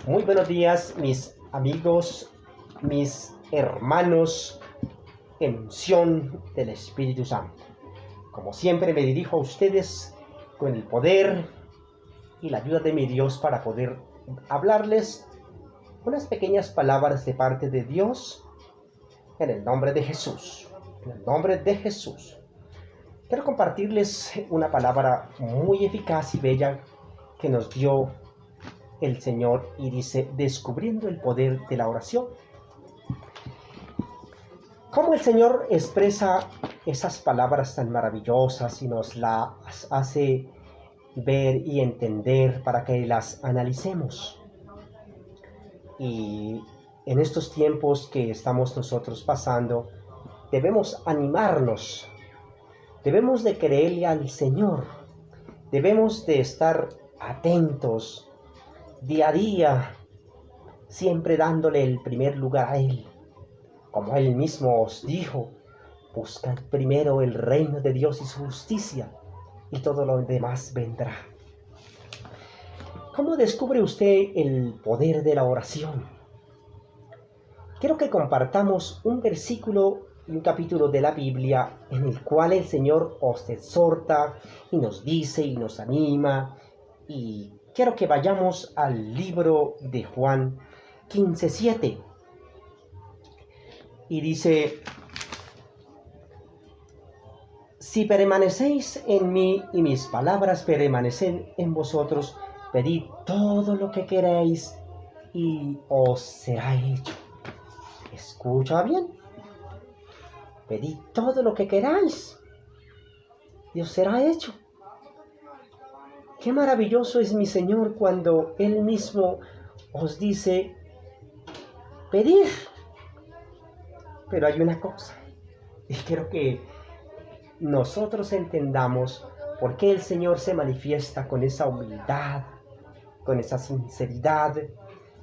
Muy buenos días, mis amigos, mis hermanos en unción del Espíritu Santo. Como siempre me dirijo a ustedes con el poder y la ayuda de mi Dios para poder hablarles unas pequeñas palabras de parte de Dios en el nombre de Jesús. En el nombre de Jesús. Quiero compartirles una palabra muy eficaz y bella que nos dio el Señor y dice, descubriendo el poder de la oración. Cómo el Señor expresa esas palabras tan maravillosas y nos las hace ver y entender para que las analicemos. Y en estos tiempos que estamos nosotros pasando, debemos animarnos, debemos de creerle al Señor, debemos de estar atentos día a día, siempre dándole el primer lugar a Él. Como Él mismo os dijo, buscad primero el reino de Dios y su justicia, y todo lo demás vendrá. ¿Cómo descubre usted el poder de la oración? Quiero que compartamos un versículo y un capítulo de la Biblia en el cual el Señor os exhorta y nos dice y nos anima. Y quiero que vayamos al libro de Juan 15:7. Y dice, si permanecéis en mí y mis palabras permanecen en vosotros, pedid todo lo que queréis y os será hecho. Escucha bien. Pedid todo lo que queráis y os será hecho. Qué maravilloso es mi Señor cuando Él mismo os dice, pedir. Pero hay una cosa, y quiero que nosotros entendamos por qué el Señor se manifiesta con esa humildad, con esa sinceridad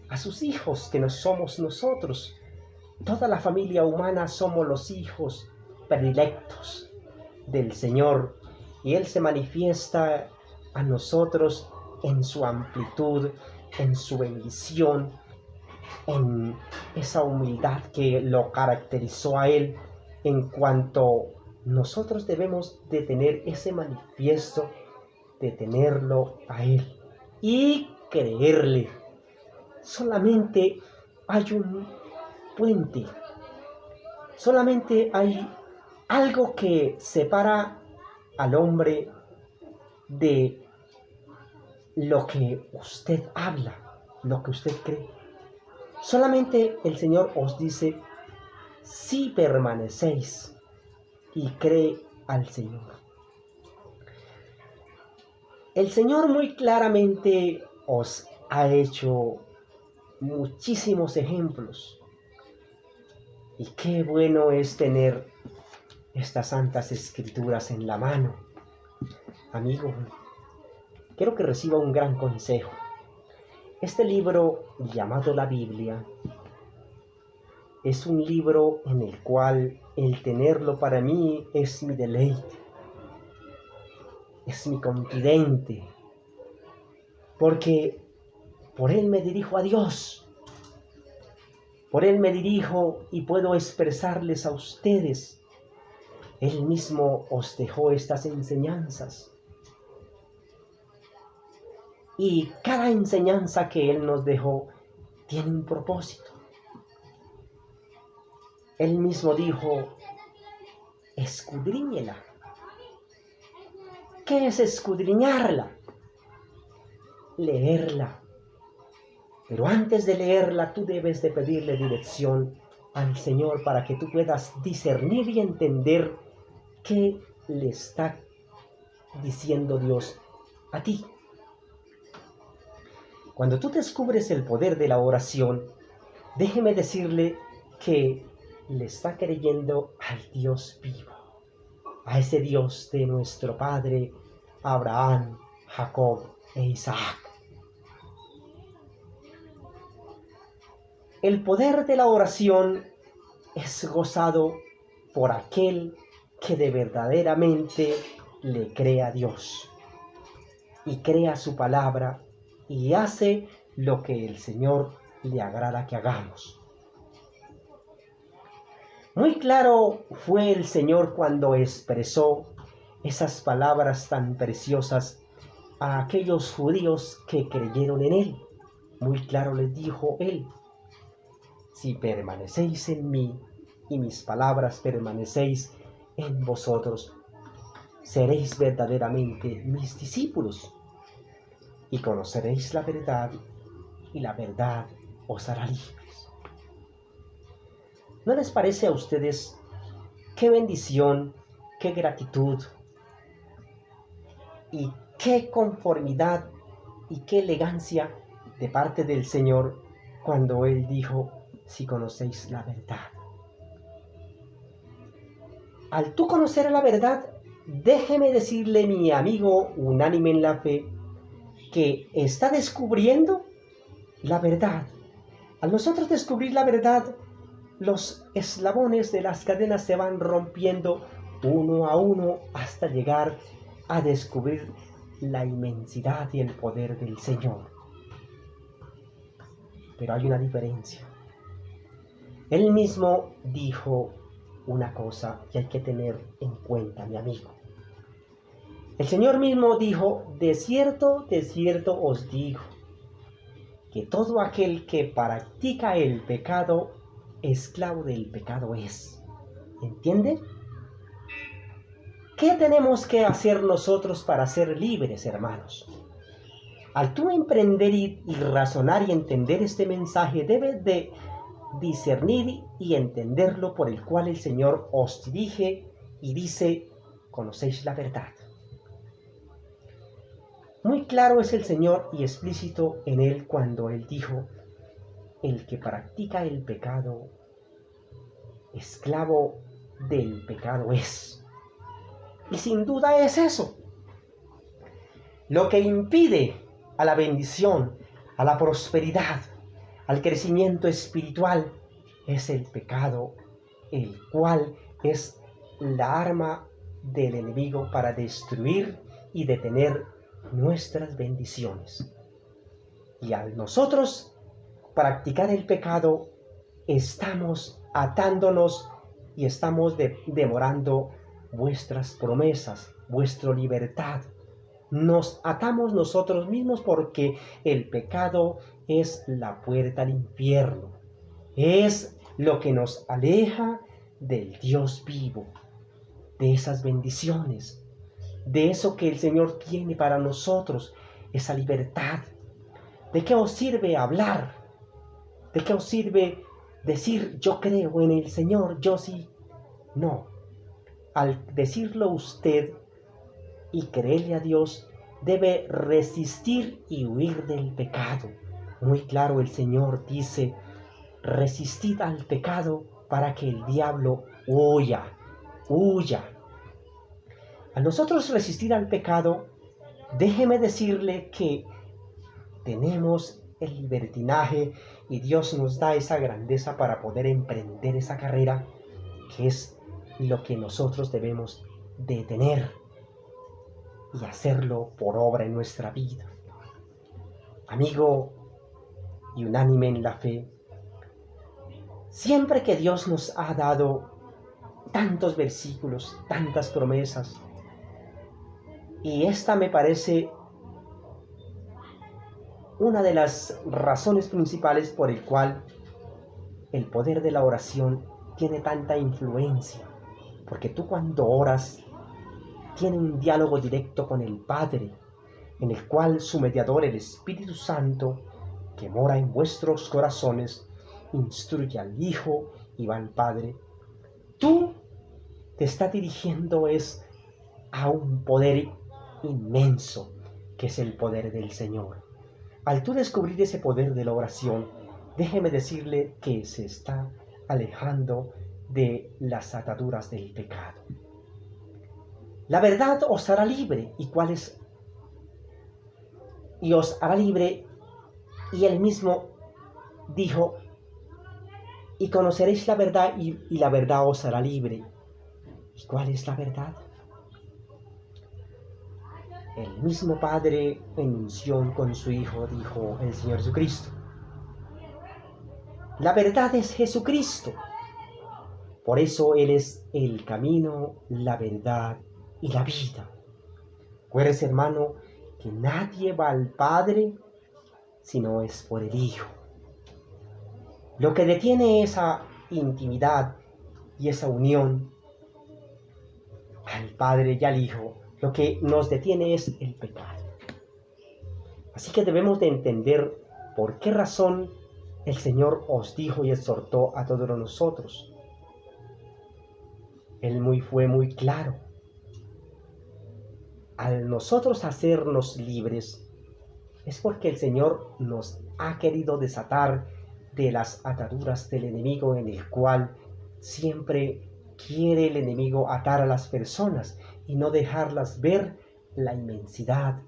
a sus hijos, que no somos nosotros. Toda la familia humana somos los hijos predilectos del Señor, y Él se manifiesta a nosotros en su amplitud, en su bendición, en esa humildad que lo caracterizó a Él, en cuanto nosotros debemos de tener ese manifiesto, de tenerlo a Él y creerle. Solamente hay un puente, solamente hay algo que separa al hombre de lo que usted habla, lo que usted cree. Solamente el Señor os dice, si permanecéis y cree al Señor. El Señor muy claramente os ha hecho muchísimos ejemplos. Y qué bueno es tener estas santas escrituras en la mano. Amigo, quiero que reciba un gran consejo. Este libro llamado la Biblia es un libro en el cual el tenerlo para mí es mi deleite, es mi confidente, porque por él me dirijo a Dios, por él me dirijo y puedo expresarles a ustedes. Él mismo os dejó estas enseñanzas. Y cada enseñanza que Él nos dejó tiene un propósito. Él mismo dijo, escudriñela. ¿Qué es escudriñarla? Leerla. Pero antes de leerla, tú debes de pedirle dirección al Señor para que tú puedas discernir y entender qué le está diciendo Dios a ti. Cuando tú descubres el poder de la oración, déjeme decirle que le está creyendo al Dios vivo, a ese Dios de nuestro Padre Abraham, Jacob e Isaac. El poder de la oración es gozado por aquel que de verdaderamente le cree a Dios y crea su palabra y hace lo que el Señor le agrada que hagamos. Muy claro fue el Señor cuando expresó esas palabras tan preciosas a aquellos judíos que creyeron en Él. Muy claro les dijo Él: si permanecéis en mí y mis palabras permanecéis en vosotros, seréis verdaderamente mis discípulos y conoceréis la verdad, y la verdad os hará libres. ¿No les parece a ustedes qué bendición, qué gratitud y qué conformidad y qué elegancia de parte del Señor cuando Él dijo: si conocéis la verdad? Al tú conocer la verdad, déjeme decirle, mi amigo unánime en la fe, que está descubriendo la verdad. Al nosotros descubrir la verdad, los eslabones de las cadenas se van rompiendo uno a uno hasta llegar a descubrir la inmensidad y el poder del Señor. Pero hay una diferencia. Él mismo dijo una cosa que hay que tener en cuenta, mi amigo. El Señor mismo dijo: de cierto os digo, que todo aquel que practica el pecado, esclavo del pecado es. ¿Entiende? ¿Qué tenemos que hacer nosotros para ser libres, hermanos? Al tú emprender y razonar y entender este mensaje, debes de discernir y entenderlo, por el cual el Señor os dirige y dice: conocéis la verdad. Muy claro es el Señor y explícito en Él cuando Él dijo: el que practica el pecado, esclavo del pecado es. Y sin duda es eso. Lo que impide a la bendición, a la prosperidad, al crecimiento espiritual, es el pecado, el cual es la arma del enemigo para destruir y detener nuestras bendiciones. Y al nosotros practicar el pecado, estamos atándonos y estamos demorando vuestras promesas, vuestra libertad. Nos atamos nosotros mismos, porque el pecado es la puerta al infierno. Es lo que nos aleja del Dios vivo, de esas bendiciones, de eso que el Señor tiene para nosotros, esa libertad. ¿De qué os sirve hablar? ¿De qué os sirve decir: yo creo en el Señor, yo sí? No. Al decirlo usted y creerle a Dios, debe resistir y huir del pecado. Muy claro el Señor dice: resistid al pecado para que el diablo huya. A nosotros resistir al pecado, déjeme decirle que tenemos el libertinaje y Dios nos da esa grandeza para poder emprender esa carrera, que es lo que nosotros debemos de tener y hacerlo por obra en nuestra vida. Amigo y unánime en la fe, siempre que Dios nos ha dado tantos versículos, tantas promesas, y esta me parece una de las razones principales por el cual el poder de la oración tiene tanta influencia, porque tú cuando oras tienes un diálogo directo con el Padre, en el cual su mediador, el Espíritu Santo, que mora en vuestros corazones, instruye al Hijo y va al Padre. Tú te estás dirigiendo a un poder inmenso, que es el poder del Señor. Al tú descubrir ese poder de la oración, déjeme decirle que se está alejando de las ataduras del pecado. La verdad os hará libre. ¿Y cuál es? Y os hará libre, y él mismo dijo: y conoceréis la verdad, y la verdad os hará libre. ¿Y cuál es la verdad? El mismo Padre en unción con su Hijo dijo el Señor Jesucristo. La verdad es Jesucristo. Por eso Él es el camino, la verdad y la vida. Recuerdes, hermano, que nadie va al Padre si no es por el Hijo. Lo que detiene esa intimidad y esa unión al Padre y al Hijo, lo que nos detiene es el pecado. Así que debemos de entender por qué razón el Señor os dijo y exhortó a todos nosotros. Él fue muy claro. Al nosotros hacernos libres, es porque el Señor nos ha querido desatar de las ataduras del enemigo, en el cual siempre quiere el enemigo atar a las personas y no dejarlas ver la inmensidad,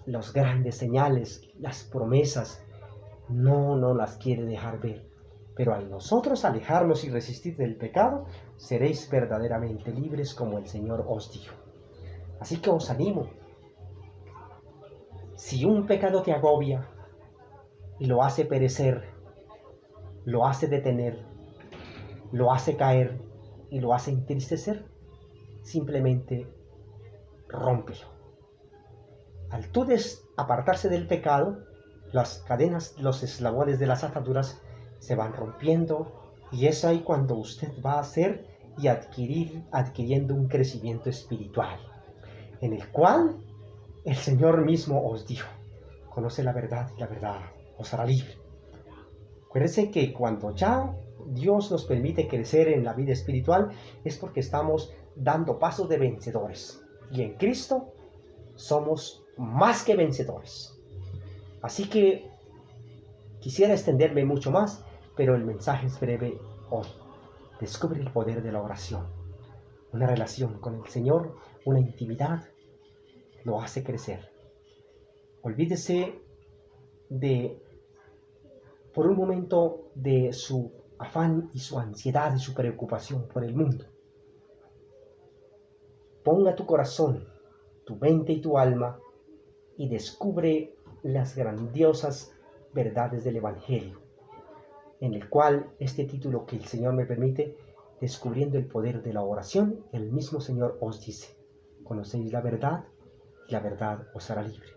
los grandes señales, las promesas. No las quiere dejar ver. Pero al nosotros alejarnos y resistir del pecado, seréis verdaderamente libres como el Señor os dijo. Así que os animo. Si un pecado te agobia y lo hace perecer, lo hace detener, lo hace caer y lo hace entristecer, simplemente rómpelo. Al tú apartarse del pecado, las cadenas, los eslabones de las ataduras se van rompiendo, y es ahí cuando usted va a hacer y adquiriendo un crecimiento espiritual, en el cual el Señor mismo os dijo: conoce la verdad y la verdad os hará libre. Acuérdense que cuando ya Dios nos permite crecer en la vida espiritual, es porque estamos dando pasos de vencedores, y en Cristo somos más que vencedores. Así que quisiera extenderme mucho más, pero el mensaje es breve hoy. Descubre el poder de la oración. Una relación con el Señor, una intimidad, lo hace crecer. Olvídese por un momento de su afán y su ansiedad y su preocupación por el mundo. Ponga tu corazón, tu mente y tu alma y descubre las grandiosas verdades del Evangelio, en el cual este título que el Señor me permite, descubriendo el poder de la oración, el mismo Señor os dice: conocéis la verdad y la verdad os hará libre.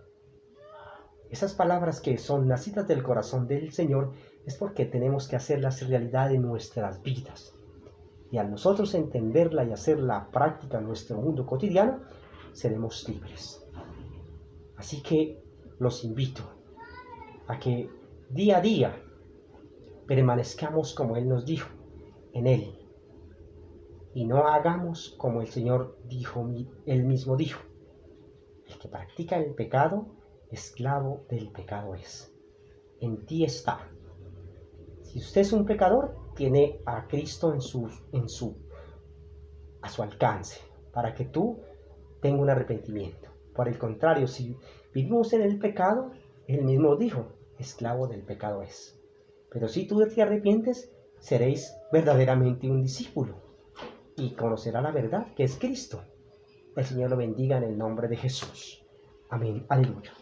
Esas palabras que son nacidas del corazón del Señor es porque tenemos que hacerlas realidad en nuestras vidas, y al nosotros entenderla y hacerla práctica en nuestro mundo cotidiano, seremos libres. Así que los invito a que día a día permanezcamos como Él nos dijo, en Él, y no hagamos como el Señor dijo, Él mismo dijo: el que practica el pecado, esclavo del pecado es. En ti está. Si usted es un pecador, tiene a Cristo a su alcance, para que tú tengas un arrepentimiento. Por el contrario, si vivimos en el pecado, Él mismo dijo: esclavo del pecado es. Pero si tú te arrepientes, seréis verdaderamente un discípulo y conocerá la verdad, que es Cristo. El Señor lo bendiga en el nombre de Jesús. Amén. Aleluya.